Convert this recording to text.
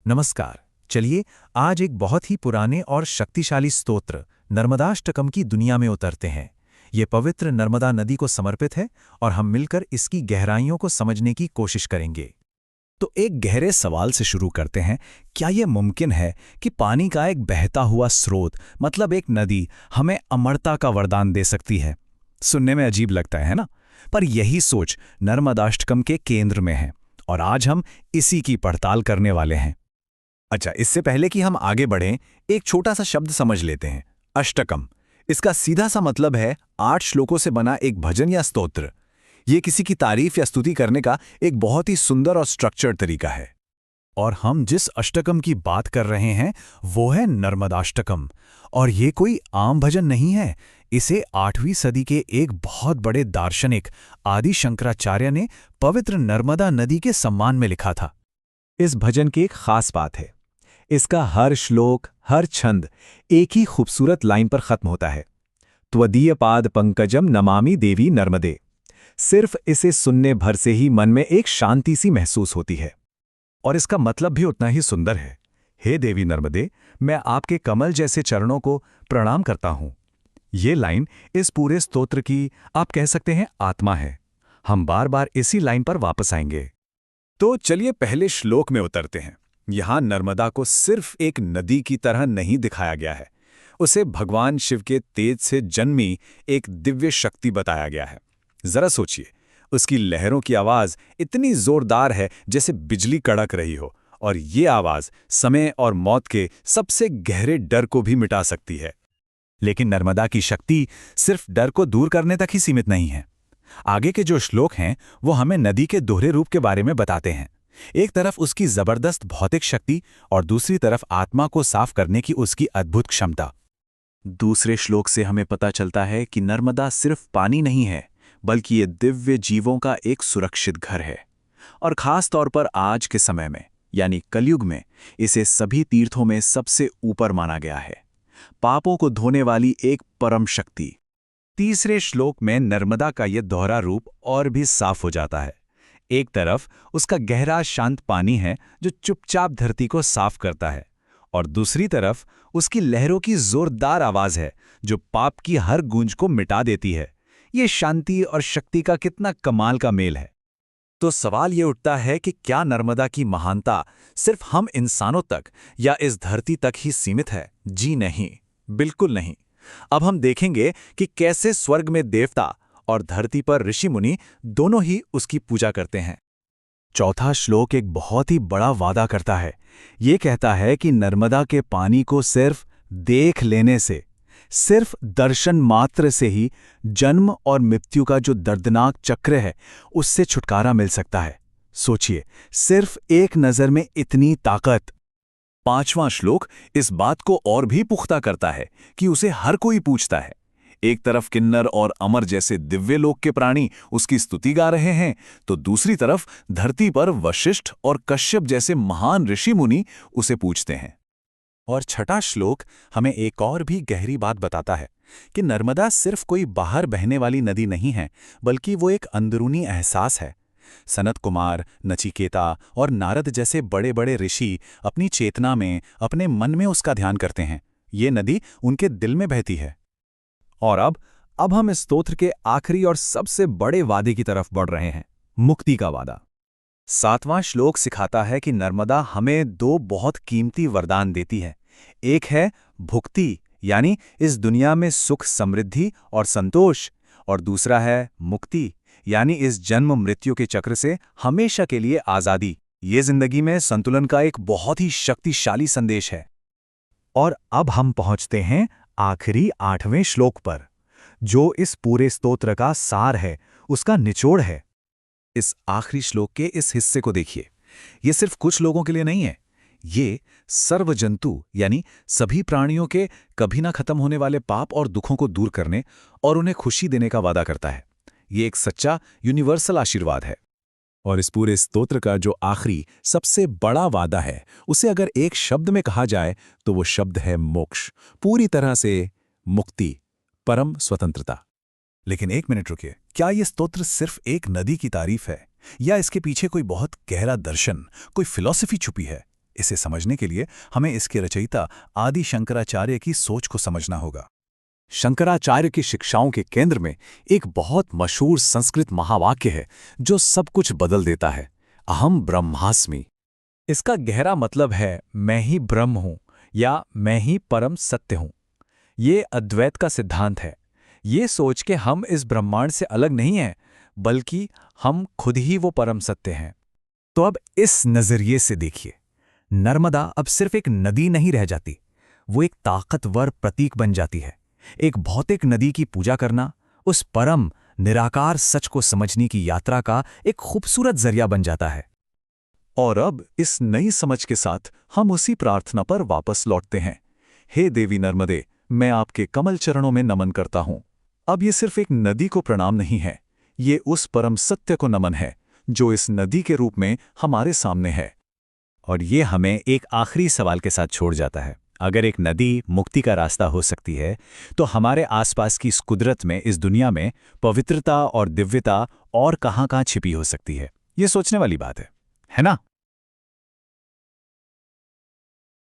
नमस्कार। चलिए आज एक बहुत ही पुराने और शक्तिशाली स्तोत्र नर्मदाष्टकम की दुनिया में उतरते हैं। ये पवित्र नर्मदा नदी को समर्पित है और हम मिलकर इसकी गहराइयों को समझने की कोशिश करेंगे। तो एक गहरे सवाल से शुरू करते हैं। क्या यह मुमकिन है कि पानी का एक बहता हुआ स्रोत, मतलब एक नदी, हमें अमरता का वरदान दे सकती है? सुनने में अजीब लगता है ना? पर यही सोच नर्मदाष्टकम के केंद्र में है और आज हम इसी की पड़ताल करने वाले हैं। अच्छा, इससे पहले कि हम आगे बढ़ें, एक छोटा सा शब्द समझ लेते हैं। अष्टकम, इसका सीधा सा मतलब है 8 श्लोकों से बना एक भजन या स्तोत्र। ये किसी की तारीफ या स्तुति करने का एक बहुत ही सुंदर और स्ट्रक्चर्ड तरीका है। और हम जिस अष्टकम की बात कर रहे हैं वो है नर्मदाष्टकम। और ये कोई आम भजन नहीं है। इसे 8वीं सदी के एक बहुत बड़े दार्शनिक आदि शंकराचार्य ने पवित्र नर्मदा नदी के सम्मान में लिखा था। इस भजन की एक खास बात है, इसका हर श्लोक, हर छंद एक ही खूबसूरत लाइन पर खत्म होता है। त्वदीय पाद पंकजम नमामि देवी नर्मदे। सिर्फ इसे सुनने भर से ही मन में एक शांति सी महसूस होती है। और इसका मतलब भी उतना ही सुंदर है। हे देवी नर्मदे, मैं आपके कमल जैसे चरणों को प्रणाम करता हूं। ये लाइन इस पूरे स्तोत्र की, आप कह सकते हैं, आत्मा है। हम बार बार इसी लाइन पर वापस आएंगे। तो चलिए पहले श्लोक में उतरते हैं। यहां नर्मदा को सिर्फ एक नदी की तरह नहीं दिखाया गया है, उसे भगवान शिव के तेज से जन्मी एक दिव्य शक्ति बताया गया है। जरा सोचिए, उसकी लहरों की आवाज इतनी जोरदार है जैसे बिजली कड़क रही हो, और ये आवाज समय और मौत के सबसे गहरे डर को भी मिटा सकती है। लेकिन नर्मदा की शक्ति सिर्फ डर को दूर करने तक ही सीमित नहीं है। आगे के जो श्लोक हैं वो हमें नदी के दोहरे रूप के बारे में बताते हैं। एक तरफ उसकी जबरदस्त भौतिक शक्ति और दूसरी तरफ आत्मा को साफ करने की उसकी अद्भुत क्षमता। दूसरे श्लोक से हमें पता चलता है कि नर्मदा सिर्फ पानी नहीं है, बल्कि ये दिव्य जीवों का एक सुरक्षित घर है। और खास तौर पर आज के समय में, यानी कलयुग में, इसे सभी तीर्थों में सबसे ऊपर माना गया है। पापों को धोने वाली एक परम शक्ति। तीसरे श्लोक में नर्मदा का यह दोहरा रूप और भी साफ हो जाता है। एक तरफ उसका गहरा शांत पानी है जो चुपचाप धरती को साफ करता है, और दूसरी तरफ उसकी लहरों की जोरदार आवाज है जो पाप की हर गूंज को मिटा देती है। ये शांति और शक्ति का कितना कमाल का मेल है। तो सवाल ये उठता है कि क्या नर्मदा की महानता सिर्फ हम इंसानों तक या इस धरती तक ही सीमित है? जी नहीं, बिल्कुल नहीं। अब हम देखेंगे कि कैसे स्वर्ग में देवता और धरती पर ऋषि मुनि दोनों ही उसकी पूजा करते हैं। चौथा श्लोक एक बहुत ही बड़ा वादा करता है। ये कहता है कि नर्मदा के पानी को सिर्फ देख लेने से, सिर्फ दर्शन मात्र से ही जन्म और मृत्यु का जो दर्दनाक चक्र है उससे छुटकारा मिल सकता है। सोचिए, सिर्फ एक नजर में इतनी ताकत। पांचवां श्लोक इस बात को और भी पुख्ता करता है कि उसे हर कोई पूछता है। एक तरफ किन्नर और अमर जैसे दिव्य लोक के प्राणी उसकी स्तुति गा रहे हैं, तो दूसरी तरफ धरती पर वशिष्ठ और कश्यप जैसे महान ऋषि मुनि उसे पूछते हैं। और छठा श्लोक हमें एक और भी गहरी बात बताता है कि नर्मदा सिर्फ कोई बाहर बहने वाली नदी नहीं है, बल्कि वो एक अंदरूनी एहसास है। सनत कुमार, नचिकेता और नारद जैसे बड़े बड़े ऋषि अपनी चेतना में, अपने मन में उसका ध्यान करते हैं। ये नदी उनके दिल में बहती है। और अब हम इस स्तोत्र के आखिरी और सबसे बड़े वादे की तरफ बढ़ रहे हैं, मुक्ति का वादा। 7वां श्लोक सिखाता है कि नर्मदा हमें 2 बहुत कीमती वरदान देती है। एक है भुक्ति, यानी इस दुनिया में सुख, समृद्धि और संतोष, और दूसरा है मुक्ति, यानी इस जन्म मृत्यु के चक्र से हमेशा के लिए आज़ादी। ये जिंदगी में संतुलन का एक बहुत ही शक्तिशाली संदेश है। और अब हम पहुंचते हैं आखिरी 8वें श्लोक पर, जो इस पूरे स्तोत्र का सार है, उसका निचोड़ है। इस आखिरी श्लोक के इस हिस्से को देखिए। ये सिर्फ कुछ लोगों के लिए नहीं है, ये सर्व जंतु यानी सभी प्राणियों के कभी ना खत्म होने वाले पाप और दुखों को दूर करने और उन्हें खुशी देने का वादा करता है। ये एक सच्चा यूनिवर्सल आशीर्वाद है। और इस पूरे स्तोत्र का जो आखिरी सबसे बड़ा वादा है, उसे अगर एक शब्द में कहा जाए तो वो शब्द है मोक्ष। पूरी तरह से मुक्ति, परम स्वतंत्रता। लेकिन एक मिनट रुकिए, क्या ये स्तोत्र सिर्फ एक नदी की तारीफ है, या इसके पीछे कोई बहुत गहरा दर्शन, कोई फिलॉसफी छुपी है? इसे समझने के लिए हमें इसके रचयिता आदि शंकराचार्य की सोच को समझना होगा। शंकराचार्य की शिक्षाओं के केंद्र में एक बहुत मशहूर संस्कृत महावाक्य है जो सब कुछ बदल देता है, अहम ब्रह्मास्मि। इसका गहरा मतलब है मैं ही ब्रह्म हूं या मैं ही परम सत्य हूं। ये अद्वैत का सिद्धांत है। ये सोच के हम इस ब्रह्मांड से अलग नहीं हैं, बल्कि हम खुद ही वो परम सत्य हैं। तो अब इस नजरिए से देखिए, नर्मदा अब सिर्फ एक नदी नहीं रह जाती, वो एक ताकतवर प्रतीक बन जाती है। एक भौतिक नदी की पूजा करना उस परम निराकार सच को समझने की यात्रा का एक खूबसूरत जरिया बन जाता है। और अब इस नई समझ के साथ हम उसी प्रार्थना पर वापस लौटते हैं। हे देवी नर्मदे, मैं आपके कमल चरणों में नमन करता हूं। अब ये सिर्फ एक नदी को प्रणाम नहीं है, ये उस परम सत्य को नमन है जो इस नदी के रूप में हमारे सामने है। और ये हमें एक आखिरी सवाल के साथ छोड़ जाता है। अगर एक नदी मुक्ति का रास्ता हो सकती है, तो हमारे आसपास की इस कुदरत में, इस दुनिया में पवित्रता और दिव्यता और कहाँ-कहाँ छिपी हो सकती है? ये सोचने वाली बात है ना?